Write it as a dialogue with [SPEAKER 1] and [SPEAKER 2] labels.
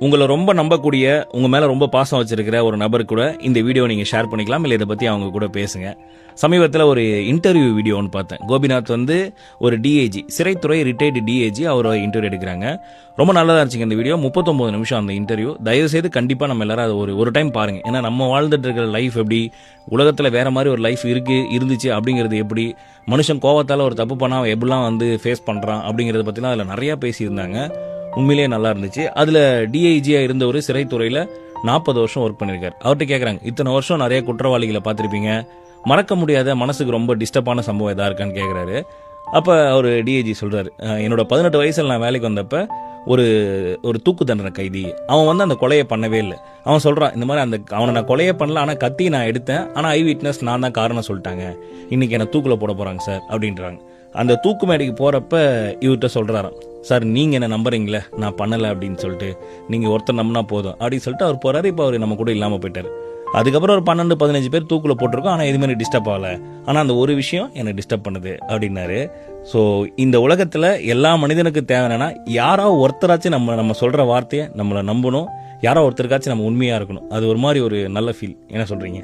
[SPEAKER 1] உங்களை ரொம்ப நம்பக்கூடிய உங்க மேல ரொம்ப பாசம் வச்சிருக்கிற ஒரு நபர் கூட இந்த வீடியோ நீங்க ஷேர் பண்ணிக்கலாம், இல்லை இதை பத்தி அவங்க கூட பேசுங்க. சமீபத்தில் ஒரு இன்டர்வியூ வீடியோ ஒன்று பார்த்தேன். கோபிநாத் வந்து ஒரு டிஏஜி, சிறைத்துறை ரிட்டையர்டு டிஏஜி, அவரை இன்டர்வியூ எடுக்கிறாங்க. ரொம்ப நல்லதா இருந்துச்சுங்க இந்த வீடியோ. 39 நிமிஷம் அந்த இன்டர்வியூ. தயவுசெய்து கண்டிப்பாக நம்ம எல்லாரும் அதை ஒரு டைம் பாருங்க. ஏன்னா நம்ம வாழ்ந்துட்டு இருக்கிற லைஃப் எப்படி, உலகத்தில் வேற மாதிரி ஒரு லைஃப் இருந்துச்சு அப்படிங்கிறது எப்படி, மனுஷன் கோவத்தால் ஒரு தப்பு பண்ணா எப்படிலாம் வந்து ஃபேஸ் பண்ணுறான் அப்படிங்கிறத பற்றிலாம் அதில் நிறையா பேசியிருந்தாங்க. உண்மையிலேயே நல்லா இருந்துச்சு. அதில் டிஐஜியா இருந்த ஒரு சிறைத்துறையில் 40 வருஷம் ஒர்க் பண்ணியிருக்காரு. அவர்கிட்ட கேட்குறாங்க, இத்தனை வருஷம் நிறைய குற்றவாளிகளை பார்த்துருப்பீங்க, மறக்க முடியாத மனசுக்கு ரொம்ப டிஸ்டர்பான சம்பவம் எதா இருக்கான்னு கேட்குறாரு. அப்போ அவர் டிஐஜி சொல்கிறாரு, என்னோட 18 வயசில் நான் வேலைக்கு வந்தப்போ ஒரு தூக்கு தண்டனை கைதி, அவன் வந்து அந்த கொலையை பண்ணவே இல்லை. அவன் சொல்கிறான், இந்த மாதிரி அவனை நான் கொலையே பண்ணல, ஆனால் கத்தி நான் எடுத்தேன், ஆனால் ஐ விட்னஸ் நான் தான் காரணம் சொல்லிட்டாங்க, இன்னைக்கு என்னை தூக்கில் போட போகிறாங்க சார் அப்படின்றாங்க. அந்த தூக்கு மேடைக்கு போகிறப்ப இவர்கிட்ட சொல்கிறாராம், சார் நீங்கள் என்ன நம்புறீங்களே நான் பண்ணலை அப்படின்னு சொல்லிட்டு, நீங்கள் ஒருத்தர் நம்பினா போதும் அப்படின்னு சொல்லிட்டு அவர் போகிறாரு. இப்போ அவர் நம்ம கூட இல்லாமல் போயிட்டார். அதுக்கப்புறம் ஒரு 12-15 பேர் தூக்கில் போட்டிருக்கோம், ஆனால் எதுவுமே டிஸ்டர்ப் ஆகலை, ஆனால் அந்த ஒரு விஷயம் எனக்கு டிஸ்டர்ப் பண்ணுது அப்படின்னாரு. ஸோ இந்த உலகத்தில் எல்லா மனிதனுக்கு தேவைன்னா யாராவது ஒருத்தராச்சும் நம்ம சொல்கிற வார்த்தையை நம்மளை நம்பணும், யாரோ ஒருத்தருக்காச்சும் நம்ம உண்மையாக இருக்கணும். அது ஒரு மாதிரி ஒரு நல்ல ஃபீல். என்ன சொல்கிறீங்க?